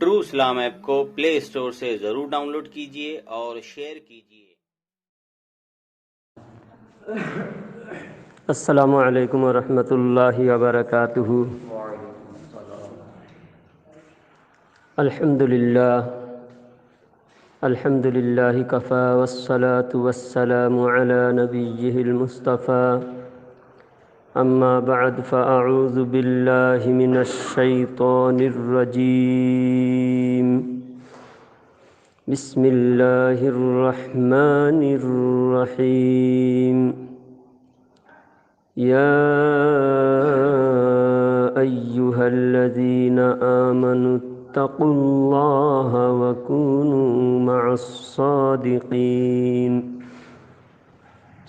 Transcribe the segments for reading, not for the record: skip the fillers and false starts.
True Islam app کو پلے store سے ضرور ڈاؤن لوڈ کیجیے اور شیئر کیجیے۔ السلام علیکم ورحمۃ اللہ وبرکاتہ۔ الحمد للہ کفا والصلاة والسلام علی نبیہ المصطفیٰ، اما بعد فاعوذ باللہ من الشیطان الرجیم، بسم اللہ الرحمن الرحیم۔ یا ایہا الذین آمنوا اتقوا اللہ وکونوا مع الصادقین۔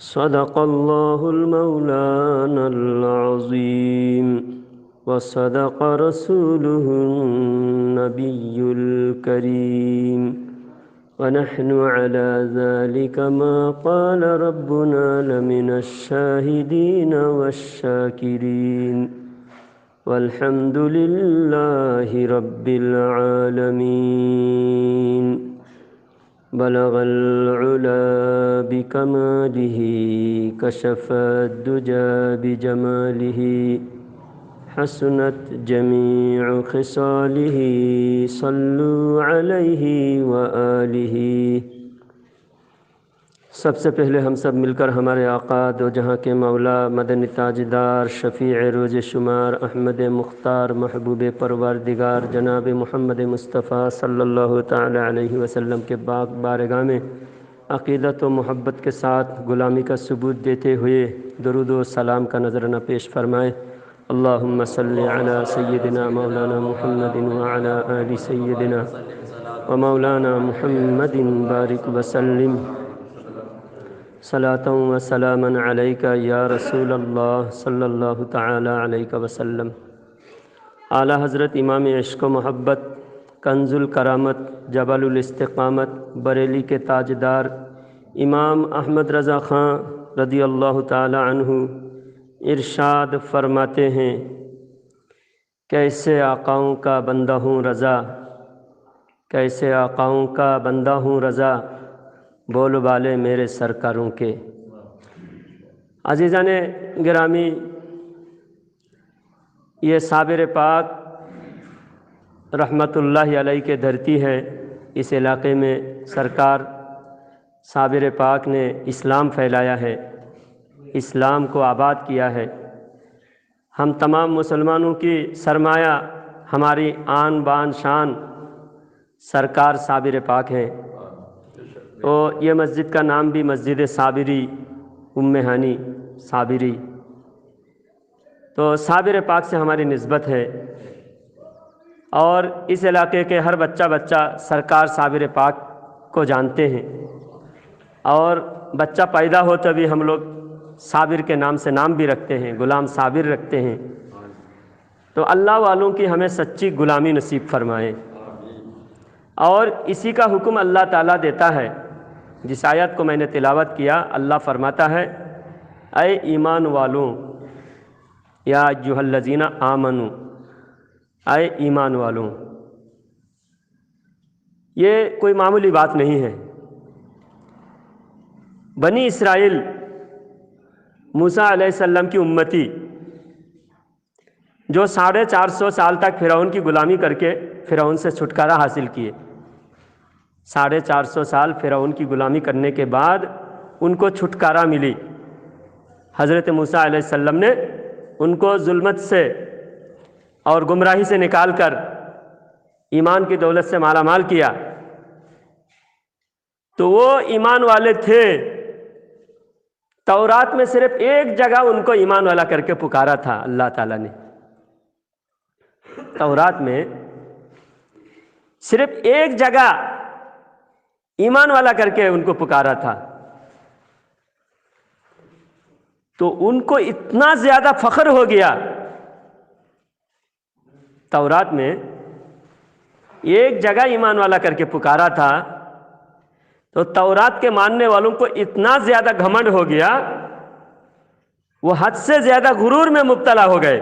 صدق اللہ المولانا العظیم وصدق رسولہ النبی الکریم، ونحن على ذلك ما قال ربنا لمن الشاهدين والشاكرين، والحمد لله رب العالمين۔ بلغ العلا بكماله، كشف الدجى بجماله، حسنت جميع خصاله، صلوا علیہ وآلہ۔ سب سے پہلے ہم سب مل کر ہمارے آقا دو جہاں کے مولا، مدنی تاجدار، شفیع روز شمار، احمد مختار، محبوب پروردگار جناب محمد مصطفیٰ صلی اللہ تعالی علیہ وسلم کے بارگاہ میں عقیدت و محبت کے ساتھ غلامی کا ثبوت دیتے ہوئے درود و سلام کا نذرانہ پیش فرمائے۔ اللہم صلی علی سیدنا مولانا محمد وعلی آل سیدنا و مولانا محمد بارک وسلم، صلاۃ و سلاما علیک یا رسول اللہ صلی اللہ تعالی علیہ وسلم۔ اعلیٰ حضرت امام عشق و محبت، کنز الکرامت، جبل الاستقامت، بریلی کے تاجدار امام احمد رضا خان رضی اللہ تعالی عنہ ارشاد فرماتے ہیں، کیسے آقاؤں کا بندہ ہوں رضا، کیسے آقاؤں کا بندہ ہوں رضا، بول بالے میرے سرکاروں کے۔ عزیزان گرامی، یہ صابر پاک رحمت اللہ علیہ کے دھرتی ہے۔ اس علاقے میں سرکار صابر پاک نے اسلام پھیلایا ہے، اسلام کو آباد کیا ہے۔ ہم تمام مسلمانوں کی سرمایہ، ہماری آن بان شان سرکار صابر پاک ہیں۔ اور یہ مسجد کا نام بھی مسجد صابری، ام ہانی صابری، تو صابر پاک سے ہماری نسبت ہے۔ اور اس علاقے کے ہر بچہ سرکار صابر پاک کو جانتے ہیں، اور بچہ پیدا ہو تبھی ہم لوگ صابر کے نام سے نام بھی رکھتے ہیں، غلام صابر رکھتے ہیں۔ تو اللہ والوں کی ہمیں سچی غلامی نصیب فرمائے۔ اور اسی کا حکم اللہ تعالیٰ دیتا ہے، جس آیت کو میں نے تلاوت کیا، اللہ فرماتا ہے، اے ایمان والوں، یا ایھا الذین آمنوا، اے ایمان والوں۔ یہ کوئی معمولی بات نہیں ہے۔ بنی اسرائیل موسیٰ علیہ السلام کی امتی، جو 450 سال تک فرعون کی غلامی کر کے فرعون سے چھٹکارا حاصل کیے، 450 سال فرعون کی غلامی کرنے کے بعد ان کو چھٹکارا ملی۔ حضرت موسیٰ علیہ السلام نے ان کو ظلمت سے اور گمراہی سے نکال کر ایمان کی دولت سے مالا مال کیا۔ تو وہ ایمان والے تھے، تورات میں صرف ایک جگہ ان کو ایمان والا کر کے پکارا تھا اللہ تعالیٰ نے۔ تورات میں صرف ایک جگہ ایمان والا کر کے ان کو پکارا تھا۔ تو ان کو اتنا زیادہ فخر ہو گیا، تورات میں ایک جگہ ایمان والا کر کے پکارا تھا، تو تورات کے ماننے والوں کو اتنا زیادہ گھمنڈ ہو گیا، وہ حد سے زیادہ غرور میں مبتلا ہو گئے۔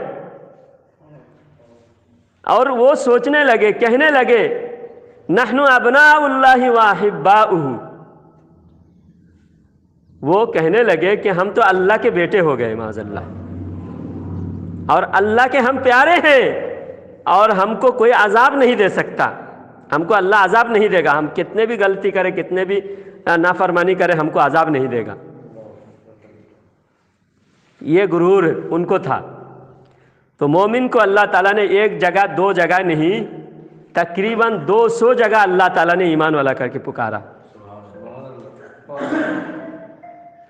اور وہ سوچنے لگے، کہنے لگے نحن ابناء اللہ واحباؤہ، وہ کہنے لگے کہ ہم تو اللہ کے بیٹے ہو گئے معاذ اللہ، اور اللہ کے ہم پیارے ہیں، اور ہم کو کوئی عذاب نہیں دے سکتا، ہم کو اللہ عذاب نہیں دے گا، ہم کتنے بھی غلطی کریں، کتنے بھی نافرمانی کریں، ہم کو عذاب نہیں دے گا۔ یہ غرور ان کو تھا۔ تو مومن کو اللہ تعالیٰ نے ایک جگہ دو جگہ نہیں، تقریباً 200 جگہ اللہ تعالیٰ نے ایمان والا کر کے پکارا،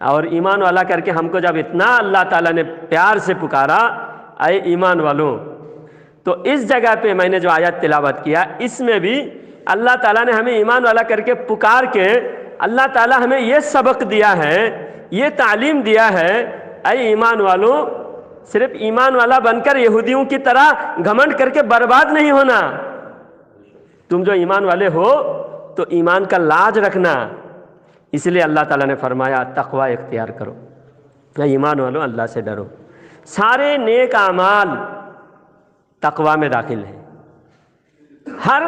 اور ایمان والا کر کے ہم کو جب اتنا اللہ تعالیٰ نے پیار سے پکارا، اے ایمان والوں، تو اس جگہ پہ میں نے جو آیت تلاوت کیا، اس میں بھی اللہ تعالیٰ نے ہمیں ایمان والا کر کے پکار کے اللہ تعالیٰ ہمیں یہ سبق دیا ہے، یہ تعلیم دیا ہے، اے ایمان والوں، صرف ایمان والا بن کر یہودیوں کی طرح گھمنڈ کر کے برباد نہیں ہونا، تم جو ایمان والے ہو تو ایمان کا لاج رکھنا۔ اس لیے اللہ تعالیٰ نے فرمایا تقوی اختیار کرو، اے ایمان والوں اللہ سے ڈرو۔ سارے نیک اعمال تقوی میں داخل ہیں، ہر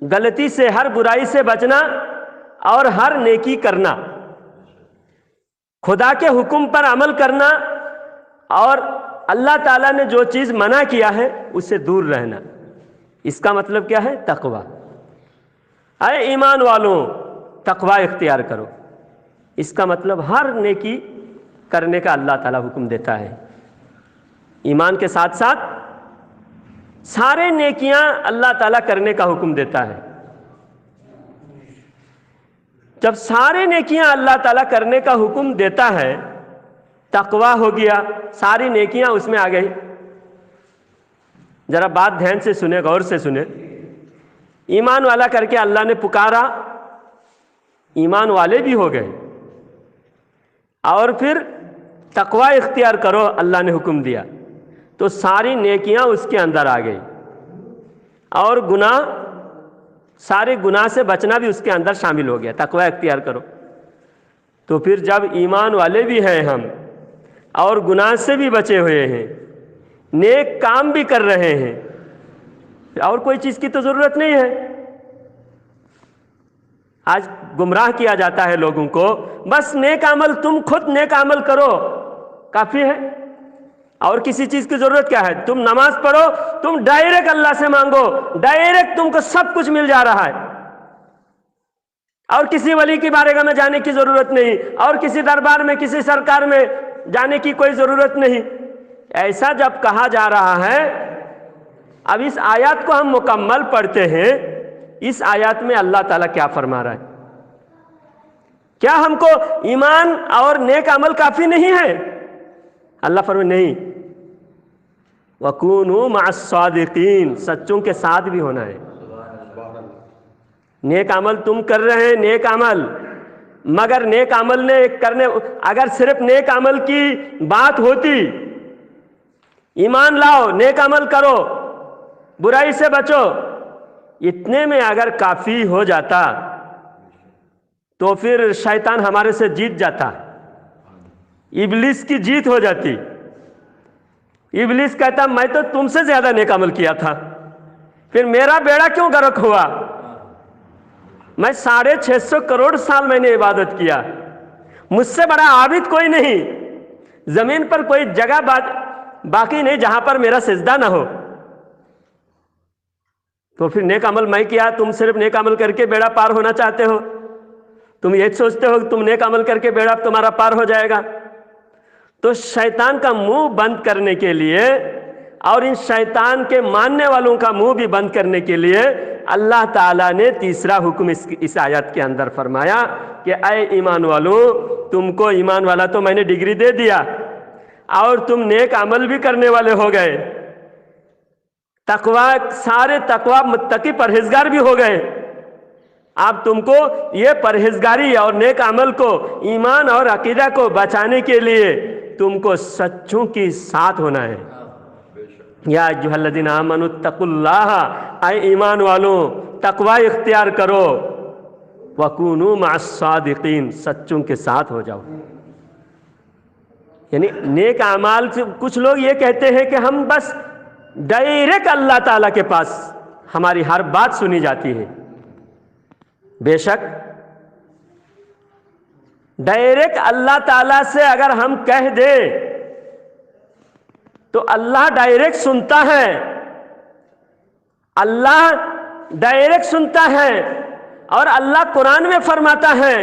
غلطی سے، ہر برائی سے بچنا اور ہر نیکی کرنا، خدا کے حکم پر عمل کرنا، اور اللہ تعالیٰ نے جو چیز منع کیا ہے اس سے دور رہنا، اس کا مطلب کیا ہے؟ تقوی۔ اے ایمان والوں تقوی اختیار کرو، اس کا مطلب ہر نیکی کرنے کا اللہ تعالیٰ حکم دیتا ہے، ایمان کے ساتھ ساتھ سارے نیکیاں اللہ تعالیٰ کرنے کا حکم دیتا ہے۔ جب سارے نیکیاں اللہ تعالیٰ کرنے کا حکم دیتا ہے، تقوی ہو گیا، ساری نیکیاں اس میں آ گئی۔ ذرا بات دھیان سے سنے، غور سے سنے، ایمان والا کر کے اللہ نے پکارا، ایمان والے بھی ہو گئے، اور پھر تقوی اختیار کرو اللہ نے حکم دیا، تو ساری نیکیاں اس کے اندر آ گئی، اور گناہ، سارے گناہ سے بچنا بھی اس کے اندر شامل ہو گیا، تقوی اختیار کرو۔ تو پھر جب ایمان والے بھی ہیں ہم، اور گناہ سے بھی بچے ہوئے ہیں، نیک کام بھی کر رہے ہیں، اور کوئی چیز کی تو ضرورت نہیں ہے۔ آج گمراہ کیا جاتا ہے لوگوں کو، بس نیک عمل، تم خود نیک عمل کرو کافی ہے، اور کسی چیز کی ضرورت کیا ہے؟ تم نماز پڑھو، تم ڈائریکٹ اللہ سے مانگو، ڈائریکٹ تم کو سب کچھ مل جا رہا ہے، اور کسی ولی کی بارگاہ میں جانے کی ضرورت نہیں، اور کسی دربار میں، کسی سرکار میں جانے کی کوئی ضرورت نہیں۔ ایسا جب کہا جا رہا ہے، اب اس آیات کو ہم مکمل پڑھتے ہیں، اس آیات میں اللہ تعالیٰ کیا فرما رہا ہے؟ کیا ہم کو ایمان اور نیک عمل کافی نہیں ہے؟ اللہ فرمائے نہیں، وَكُونُوا مَعَ الصَّادِقِينَ، سچوں کے ساتھ بھی ہونا ہے۔ نیک عمل تم کر رہے ہیں، نیک عمل، مگر نیک عمل نے کرنے، اگر صرف نیک عمل کی بات ہوتی، ایمان لاؤ، نیک عمل کرو، برائی سے بچو، اتنے میں اگر کافی ہو جاتا تو پھر شیطان ہمارے سے جیت جاتا، ابلیس کی جیت ہو جاتی۔ ابلیس کہتا میں تو تم سے زیادہ نیک عمل کیا تھا، پھر میرا بیڑا کیوں غرق ہوا؟ میں 650 کروڑ سال میں نے عبادت کیا، مجھ سے بڑا عابد کوئی نہیں، زمین پر کوئی جگہ باقی نہیں جہاں پر میرا سجدہ نہ ہو، تو پھر نیک عمل میں کیا، تم صرف نیک عمل کر کے بیڑا پار ہونا چاہتے ہو، تم یہ سوچتے ہو کہ تم نیک عمل کر کے بیڑا تمہارا پار ہو جائے گا۔ تو شیطان کا منہ بند کرنے کے لیے، اور ان شیطان کے ماننے والوں کا منہ بھی بند کرنے کے لیے، اللہ تعالیٰ نے تیسرا حکم اس آیت کے اندر فرمایا کہ اے ایمان والوں، تم کو ایمان والا تو میں نے ڈگری دے دیا، اور تم نیک عمل بھی کرنے والے ہو گئے، تقوی، سارے تقوی متقی پرہیزگار بھی ہو گئے، اب تم کو یہ پرہیزگاری اور نیک عمل کو، ایمان اور عقیدہ کو بچانے کے لیے تم کو سچوں کی ساتھ ہونا ہے۔ یا ایھا الذین آمنوا اتقوا اللہ، اے ایمان والوں تقوی اختیار کرو، وکونوا مع الصادقین، سچوں کے ساتھ ہو جاؤ۔ یعنی نیک اعمال سے کچھ لوگ یہ کہتے ہیں کہ ہم بس ڈائریکٹ اللہ تعالیٰ کے پاس ہماری ہر بات سنی جاتی ہے. بے شک ڈائریکٹ اللہ تعالیٰ سے اگر ہم کہہ دیں تو اللہ ڈائریکٹ سنتا ہے. اللہ ڈائریکٹ سنتا ہے. اور اللہ قرآن میں فرماتا ہے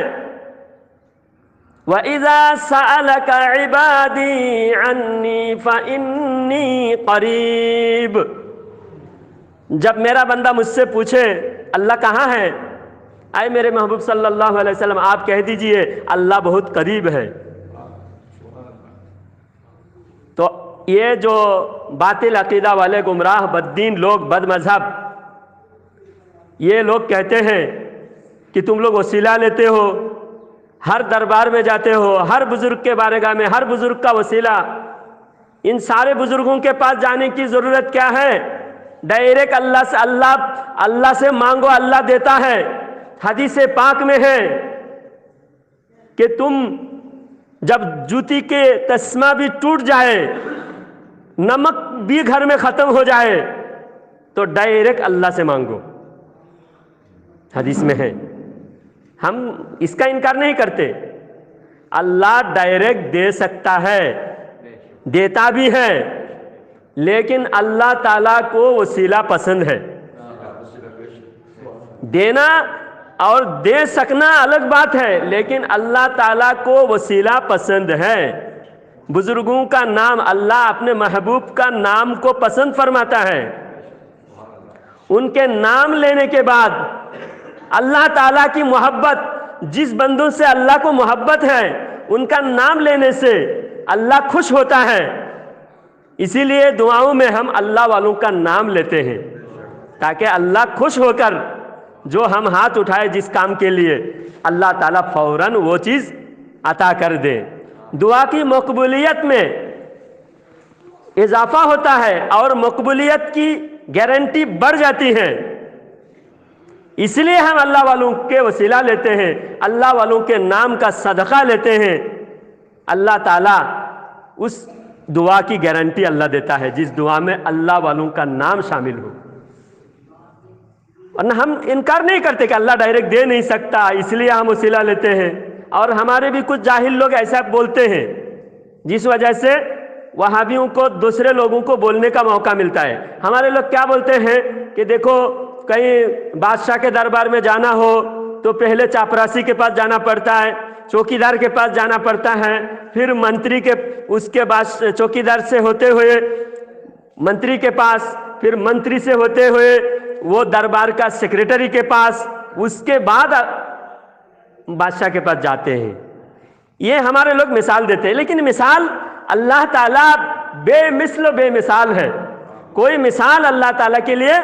وَإِذَا سَأَلَكَ عِبَادِي عَنِّي فَإِنِّي قَرِيبٌ. جب میرا بندہ مجھ سے پوچھے اللہ کہاں ہے، اے میرے محبوب صلی اللہ علیہ وسلم آپ کہہ دیجئے اللہ بہت قریب ہے. تو یہ جو باطل عقیدہ والے گمراہ بددین لوگ، بد مذہب، یہ لوگ کہتے ہیں کہ تم لوگ وسیلہ لیتے ہو، ہر دربار میں جاتے ہو، ہر بزرگ کے بارگاہ میں ہر بزرگ کا وسیلہ. ان سارے بزرگوں کے پاس جانے کی ضرورت کیا ہے؟ ڈائریکٹ اللہ سے مانگو، اللہ دیتا ہے. حدیث پاک میں ہے کہ تم جب جوتی کے تسمہ بھی ٹوٹ جائے، نمک بھی گھر میں ختم ہو جائے تو ڈائریکٹ اللہ سے مانگو. حدیث میں ہے. ہم اس کا انکار نہیں کرتے. اللہ ڈائریکٹ دے سکتا ہے، دیتا بھی ہے، لیکن اللہ تعالیٰ کو وسیلہ پسند ہے. دینا اور دے سکنا الگ بات ہے، لیکن اللہ تعالیٰ کو وسیلہ پسند ہے. بزرگوں کا نام، اللہ اپنے محبوب کا نام کو پسند فرماتا ہے. ان کے نام لینے کے بعد اللہ تعالیٰ کی محبت، جس بندوں سے اللہ کو محبت ہے ان کا نام لینے سے اللہ خوش ہوتا ہے. اسی لیے دعاؤں میں ہم اللہ والوں کا نام لیتے ہیں تاکہ اللہ خوش ہو کر جو ہم ہاتھ اٹھائے جس کام کے لیے، اللہ تعالیٰ فوراً وہ چیز عطا کر دے. دعا کی مقبولیت میں اضافہ ہوتا ہے اور مقبولیت کی گارنٹی بڑھ جاتی ہے. اس لیے ہم اللہ والوں کے وسیلہ لیتے ہیں، اللہ والوں کے نام کا صدقہ لیتے ہیں. اللہ تعالیٰ اس دعا کی گارنٹی اللہ دیتا ہے جس دعا میں اللہ والوں کا نام شامل ہو. ورنہ ہم انکار نہیں کرتے کہ اللہ ڈائریکٹ دے نہیں سکتا، اس لیے ہم وسیلہ لیتے ہیں. اور ہمارے بھی کچھ جاہل لوگ ایسا بولتے ہیں جس وجہ سے وہابیوں کو دوسرے لوگوں کو بولنے کا موقع ملتا ہے. ہمارے لوگ کیا بولتے ہیں کہ دیکھو کہیں بادشاہ کے دربار میں جانا ہو تو پہلے چاپراسی کے پاس جانا پڑتا ہے، چوکی دار کے پاس جانا پڑتا ہے، پھر منتری کے، اس کے بعد چوکی دار سے ہوتے ہوئے منتری کے پاس، پھر منتری سے ہوتے ہوئے وہ دربار کا سیکریٹری کے پاس، اس کے بعد بادشاہ کے پاس جاتے ہیں. یہ ہمارے لوگ مثال دیتے ہیں، لیکن مثال اللہ تعالیٰ بے مثل و بے مثال ہے. کوئی مثال اللہ تعالیٰ کے لیے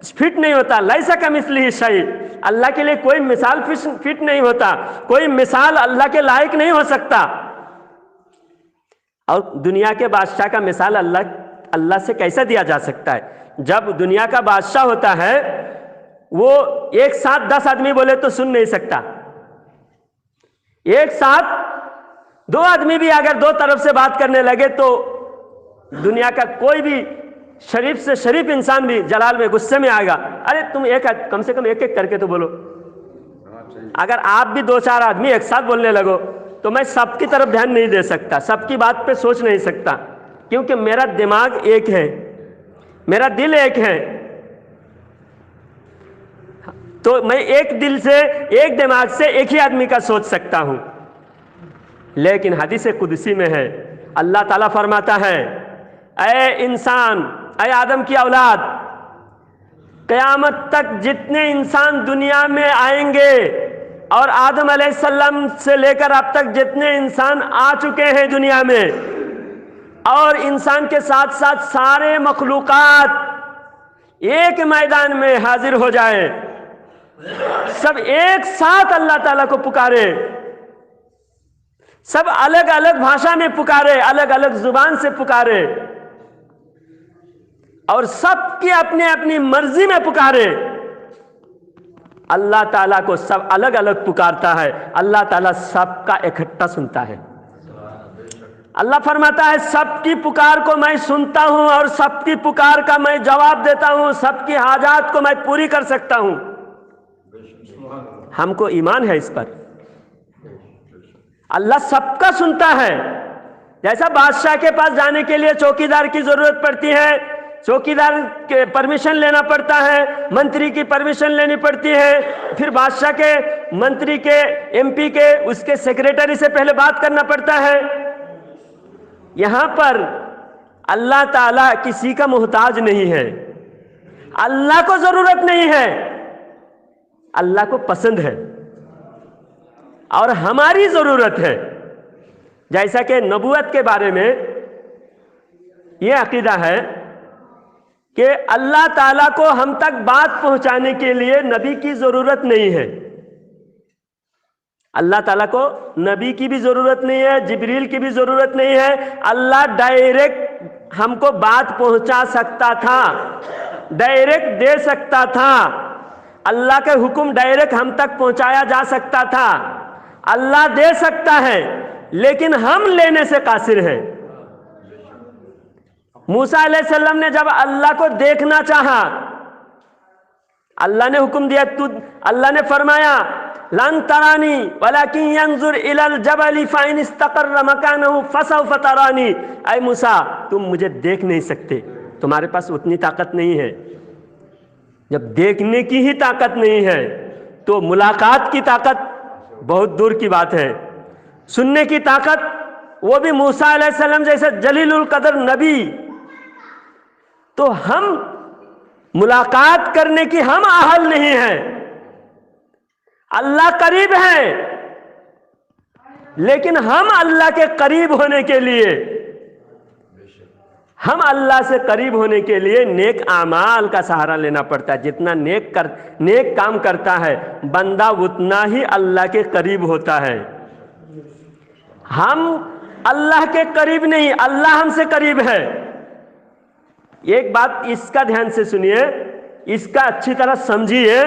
فٹ نہیں ہوتا. لیسا کمثلہ شیء، اللہ کے لیے کوئی مثال فٹ نہیں ہوتا، کوئی مثال اللہ کے لائق نہیں ہو سکتا. اور دنیا کے بادشاہ کا مثال اللہ سے کیسا دیا جا سکتا ہے؟ جب دنیا کا بادشاہ ہوتا ہے وہ ایک ساتھ 10 آدمی بولے تو سن نہیں سکتا. ایک ساتھ 2 آدمی بھی اگر 2 طرف سے بات کرنے لگے تو دنیا کا کوئی بھی شریف سے شریف انسان بھی جلال میں غصے میں آئے گا. ارے تم کم سے کم ایک کر کے تو بولو. اگر آپ بھی 2-4 آدمی ایک ساتھ بولنے لگو تو میں سب کی طرف دھیان نہیں دے سکتا، سب کی بات پہ سوچ نہیں سکتا، کیونکہ میرا دماغ ایک ہے، میرا دل ایک ہے. تو میں ایک دل سے، ایک دماغ سے ایک ہی آدمی کا سوچ سکتا ہوں. لیکن حدیث قدسی میں ہے، اللہ تعالیٰ فرماتا ہے اے انسان، اے آدم کی اولاد، قیامت تک جتنے انسان دنیا میں آئیں گے اور آدم علیہ السلام سے لے کر اب تک جتنے انسان آ چکے ہیں دنیا میں، اور انسان کے ساتھ ساتھ سارے مخلوقات ایک میدان میں حاضر ہو جائے، سب ایک ساتھ اللہ تعالیٰ کو پکارے، سب الگ الگ بھاشا میں پکارے، الگ الگ زبان سے پکارے، اور سب کی اپنی اپنی مرضی میں پکارے. اللہ تعالیٰ کو سب الگ الگ پکارتا ہے، اللہ تعالیٰ سب کا اکٹھا سنتا ہے. اللہ فرماتا ہے سب کی پکار کو میں سنتا ہوں اور سب کی پکار کا میں جواب دیتا ہوں، سب کی حاجات کو میں پوری کر سکتا ہوں۔ ہم کو ایمان ہے اس پر، اللہ سب کا سنتا ہے۔ جیسا بادشاہ کے پاس جانے کے لیے چوکیدار کی ضرورت پڑتی ہے، چوکیدار کے پرمیشن لینا پڑتا ہے، منتری کی پرمیشن لینی پڑتی ہے، پھر بادشاہ کے، منتری کے، ایم پی کے، اس کے سیکریٹری سے پہلے بات کرنا پڑتا ہے۔ یہاں پر اللہ تعالیٰ کسی کا محتاج نہیں ہے، اللہ کو ضرورت نہیں ہے، اللہ کو پسند ہے اور ہماری ضرورت ہے۔ جیسا کہ نبوت کے بارے میں یہ عقیدہ ہے کہ اللہ تعالیٰ کو ہم تک بات پہنچانے کے لیے نبی کی ضرورت نہیں ہے۔ اللہ تعالیٰ کو نبی کی بھی ضرورت نہیں ہے، جبریل کی بھی ضرورت نہیں ہے۔ اللہ ڈائریکٹ ہم کو بات پہنچا سکتا تھا، ڈائریکٹ دے سکتا تھا، اللہ کے حکم ڈائریکٹ ہم تک پہنچایا جا سکتا تھا۔ اللہ دے سکتا ہے لیکن ہم لینے سے قاصر ہیں۔ موسیٰ علیہ السلام نے جب اللہ کو دیکھنا چاہا، اللہ نے حکم دیا، اللہ نے فرمایا لن ترانی ولکن ينظر الى الجبل فإن استقر مكانه فسوف ترانی۔ اے موسیٰ تم مجھے دیکھ نہیں سکتے، تمہارے پاس اتنی طاقت نہیں ہے۔ جب دیکھنے کی ہی طاقت نہیں ہے تو ملاقات کی طاقت بہت دور کی بات ہے۔ سننے کی طاقت، وہ بھی موسیٰ علیہ السلام جیسے جلیل القدر نبی، تو ہم ملاقات کرنے کی ہم اہل نہیں ہیں۔ اللہ قریب ہے لیکن ہم اللہ کے قریب ہونے کے لیے، ہم اللہ سے قریب ہونے کے لیے نیک اعمال کا سہارا لینا پڑتا ہے۔ جتنا نیک کام کرتا ہے بندہ اتنا ہی اللہ کے قریب ہوتا ہے۔ ہم اللہ کے قریب نہیں، اللہ ہم سے قریب ہے۔ ایک بات اس کا دھیان سے سنیے، اس کا اچھی طرح سمجھیے،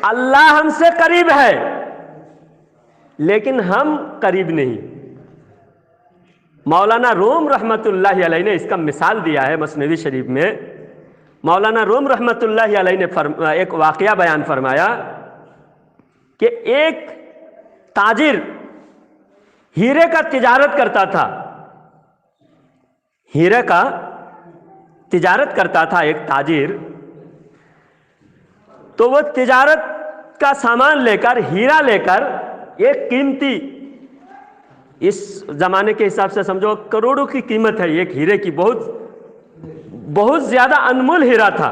اللہ ہم سے قریب ہے لیکن ہم قریب نہیں۔ مولانا روم رحمت اللہ علیہ نے اس کا مثال دیا ہے مثنوی شریف میں۔ مولانا روم رحمت اللہ علیہ نے ایک واقعہ بیان فرمایا کہ ایک تاجر ہیرے کا تجارت کرتا تھا، ہیرے کا تجارت کرتا تھا ایک تاجر۔ تو وہ تجارت کا سامان لے کر، ہیرا لے کر، ایک قیمتی، اس زمانے کے حساب سے سمجھو کروڑوں کی قیمت ہے ایک ہیرے کی، بہت زیادہ انمول ہیرا تھا۔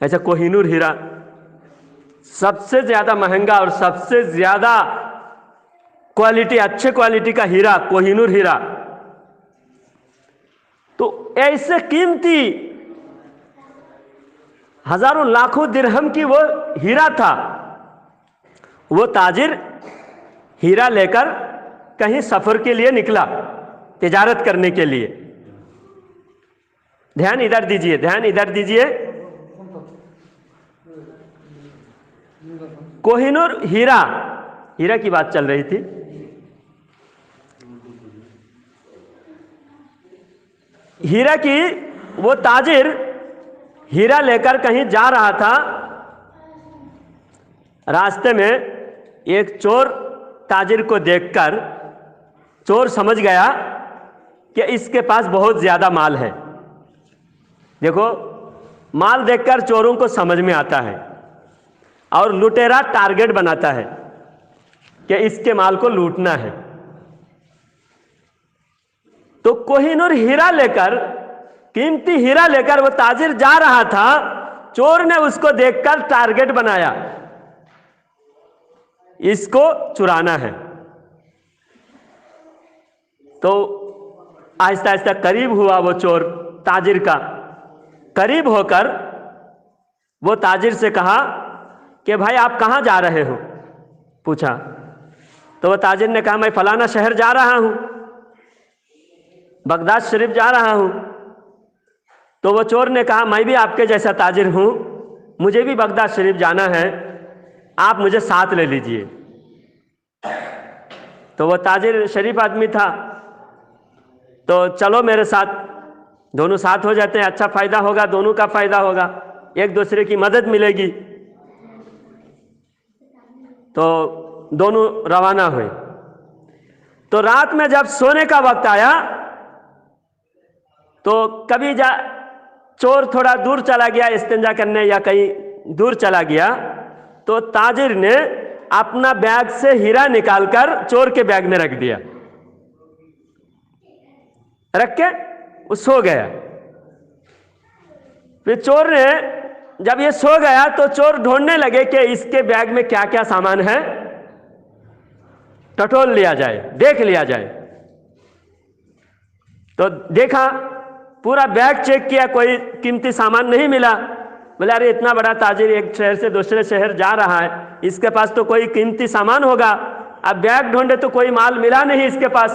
ایسا کوہ نور ہیرا سب سے زیادہ مہنگا اور سب سے زیادہ کوالٹی، اچھے کوالٹی کا ہیرا کوہ نور ہیرا۔ تو ایسے قیمتی ہزاروں لاکھوں درہم کی وہ ہیرا تھا۔ وہ تاجر ہیرا لے کر کہیں سفر کے لیے نکلا، تجارت کرنے کے لیے۔ دھیان ادھر دیجئے، دھیان ادھر دیجئے۔ کوہ نور ہیرا کی بات چل رہی تھی۔ ہیرا کی وہ تاجر ہیرا لے کر کہیں جا رہا تھا، راستے میں ایک چور تاجر کو دیکھ کر چور سمجھ گیا کہ اس کے پاس بہت زیادہ مال ہے۔ دیکھو، مال دیکھ کر چوروں کو سمجھ میں آتا ہے اور لٹیرا ٹارگٹ بناتا ہے کہ اس کے مال کو لوٹنا ہے۔ تو کوہ نور ہیرا لے کر، قیمتی ہیرا لے کر وہ تاجر جا رہا تھا، چور نے اس کو دیکھ کر ٹارگٹ بنایا، اس کو چرانا ہے۔ تو آہستہ آہستہ قریب ہوا وہ چور تاجر کا۔ قریب ہو کر وہ تاجر سے کہا کہ بھائی آپ کہاں جا رہے ہو؟ پوچھا تو وہ تاجر نے کہا میں فلانا شہر جا رہا ہوں، بغداد شریف جا رہا ہوں۔ تو وہ چور نے کہا میں بھی آپ کے جیسا تاجر ہوں، مجھے بھی بغداد شریف جانا ہے، آپ مجھے ساتھ لے لیجئے۔ تو وہ تاجر شریف آدمی تھا، تو چلو میرے ساتھ، دونوں ساتھ ہو جاتے ہیں، اچھا فائدہ ہوگا، دونوں کا فائدہ ہوگا، ایک دوسرے کی مدد ملے گی۔ تو دونوں روانہ ہوئے۔ تو رات میں جب سونے کا وقت آیا تو کبھی چور تھوڑا دور چلا گیا استنجا کرنے یا کہیں دور چلا گیا، تو تاجر نے اپنا بیگ سے ہیرا نکال کر چور کے بیگ میں رکھ دیا، رکھ کے وہ سو گیا۔ پھر چور نے جب یہ سو گیا تو چور ڈھونڈنے لگے کہ اس کے بیگ میں کیا کیا سامان ہے، ٹٹول لیا جائے، دیکھ لیا جائے۔ تو دیکھا، پورا بیگ چیک کیا، کوئی قیمتی سامان نہیں ملا۔ بولے ارے اتنا بڑا تاجر ایک شہر سے دوسرے شہر جا رہا ہے، اس کے پاس تو کوئی قیمتی سامان ہوگا، اب بیگ ڈھونڈے تو کوئی مال ملا نہیں اس کے پاس۔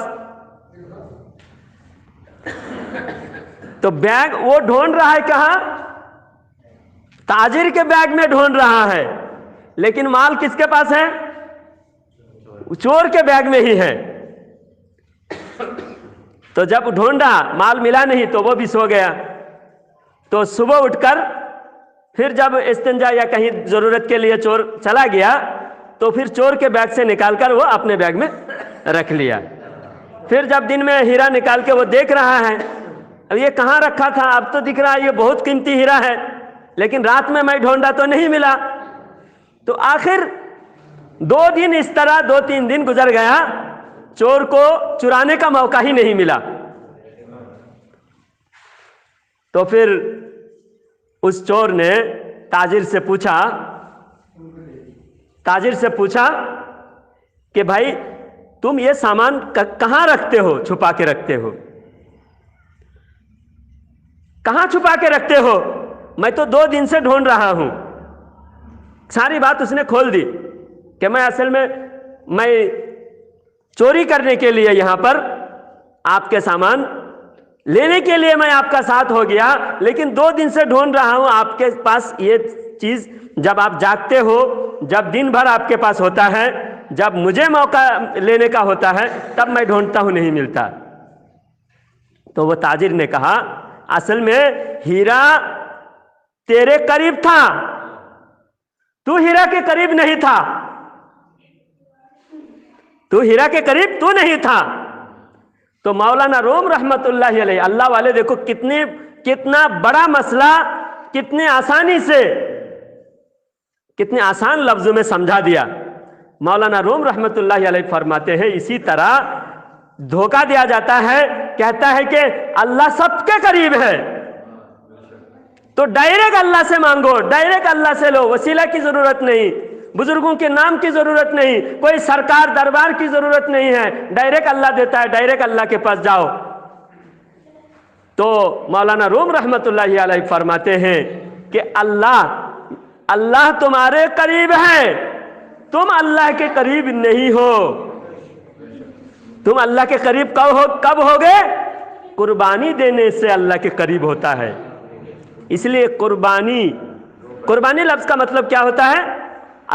تو بیگ وہ ڈھونڈ رہا ہے کہاں؟ تاجر کے بیگ میں ڈھونڈ رہا ہے، لیکن مال کس کے پاس ہے؟ چور کے بیگ میں ہی ہے۔ تو جب ڈھونڈا مال ملا نہیں تو وہ بھی سو گیا۔ تو صبح اٹھ کر پھر جب استنجا یا کہیں ضرورت کے لیے چور چلا گیا تو پھر چور کے بیگ سے نکال کر وہ اپنے بیگ میں رکھ لیا۔ پھر جب دن میں ہیرا نکال کے وہ دیکھ رہا ہے، اب یہ کہاں رکھا تھا، اب تو دکھ رہا ہے یہ بہت قیمتی ہیرا ہے، لیکن رات میں ڈھونڈا تو نہیں ملا۔ تو آخر 2 دن اس طرح 2-3 دن گزر گیا، چور کو چرانے کا موقع ہی نہیں ملا۔ تو پھر اس چور نے تاجر سے پوچھا کہ بھائی تم یہ سامان کہاں رکھتے ہو، چھپا کے رکھتے ہو، کہاں چھپا کے رکھتے ہو؟ میں تو 2 دن سے ڈھونڈ رہا ہوں۔ ساری بات اس نے کھول دی کہ میں اصل میں چوری کرنے کے لیے یہاں پر آپ کے سامان لینے کے لیے میں آپ کا ساتھ ہو گیا، لیکن 2 دن سے ڈھونڈ رہا ہوں آپ کے پاس یہ چیز۔ جب آپ جاگتے ہو، جب دن بھر آپ کے پاس ہوتا ہے، جب مجھے موقع لینے کا ہوتا ہے تب میں ڈھونڈتا ہوں، نہیں ملتا۔ تو وہ تاجر نے کہا اصل میں ہیرا تیرے قریب تھا، تو ہیرا کے قریب نہیں تھا، تو ہیرا کے قریب تو نہیں تھا۔ تو مولانا روم رحمت اللہ علیہ، اللہ والے دیکھو کتنا بڑا مسئلہ کتنے آسانی سے، کتنے آسان لفظوں میں سمجھا دیا۔ مولانا روم رحمت اللہ علیہ فرماتے ہیں اسی طرح دھوکہ دیا جاتا ہے، کہتا ہے کہ اللہ سب کے قریب ہے تو ڈائریکٹ اللہ سے مانگو، ڈائریکٹ اللہ سے لو، وسیلہ کی ضرورت نہیں، بزرگوں کے نام کی ضرورت نہیں، کوئی سرکار دربار کی ضرورت نہیں ہے، ڈائریکٹ اللہ دیتا ہے، ڈائریکٹ اللہ کے پاس جاؤ۔ تو مولانا روم رحمت اللہ علیہ فرماتے ہیں کہ اللہ تمہارے قریب ہے، تم اللہ کے قریب نہیں ہو۔ تم اللہ کے قریب کب ہوگے؟ قربانی دینے سے اللہ کے قریب ہوتا ہے۔ اس لیے قربانی لفظ کا مطلب کیا ہوتا ہے؟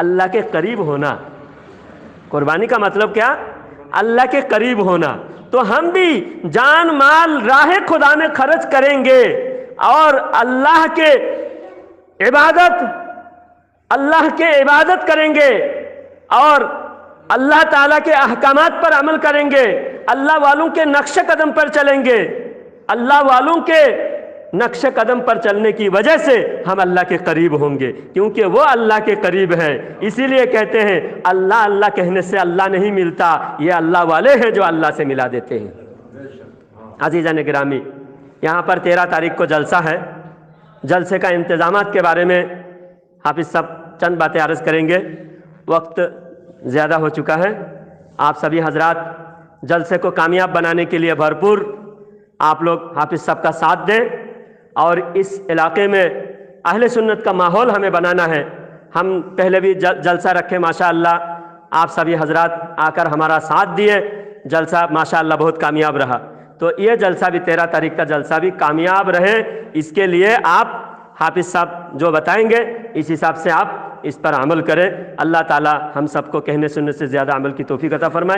اللہ کے قریب ہونا۔ قربانی کا مطلب کیا؟ اللہ کے قریب ہونا۔ تو ہم بھی جان مال راہ خدا میں خرچ کریں گے اور اللہ کے عبادت کریں گے اور اللہ تعالیٰ کے احکامات پر عمل کریں گے، اللہ والوں کے نقش قدم پر چلیں گے۔ اللہ والوں کے نقش قدم پر چلنے کی وجہ سے ہم اللہ کے قریب ہوں گے، کیونکہ وہ اللہ کے قریب ہے۔ اسی لیے کہتے ہیں اللہ اللہ کہنے سے اللہ نہیں ملتا، یہ اللہ والے ہیں جو اللہ سے ملا دیتے ہیں۔ عزیزان گرامی، یہاں پر 13 تاریخ کو جلسہ ہے۔ جلسے کا انتظامات کے بارے میں حافظ صاحب چند باتیں عرض کریں گے، وقت زیادہ ہو چکا ہے۔ آپ سبھی حضرات جلسے کو کامیاب بنانے کے لیے بھرپور آپ لوگ حافظ صاحب کا ساتھ دیں، اور اس علاقے میں اہل سنت کا ماحول ہمیں بنانا ہے۔ ہم پہلے بھی جلسہ رکھے ماشاءاللہ، آپ سبھی حضرات آ کر ہمارا ساتھ دیے، جلسہ ماشاءاللہ بہت کامیاب رہا۔ تو یہ جلسہ بھی 13 تاریخ کا جلسہ بھی کامیاب رہے، اس کے لیے آپ حافظ صاحب جو بتائیں گے اس حساب سے آپ اس پر عمل کریں۔ اللہ تعالی ہم سب کو کہنے سننے سے زیادہ عمل کی توفیق عطا فرمائے۔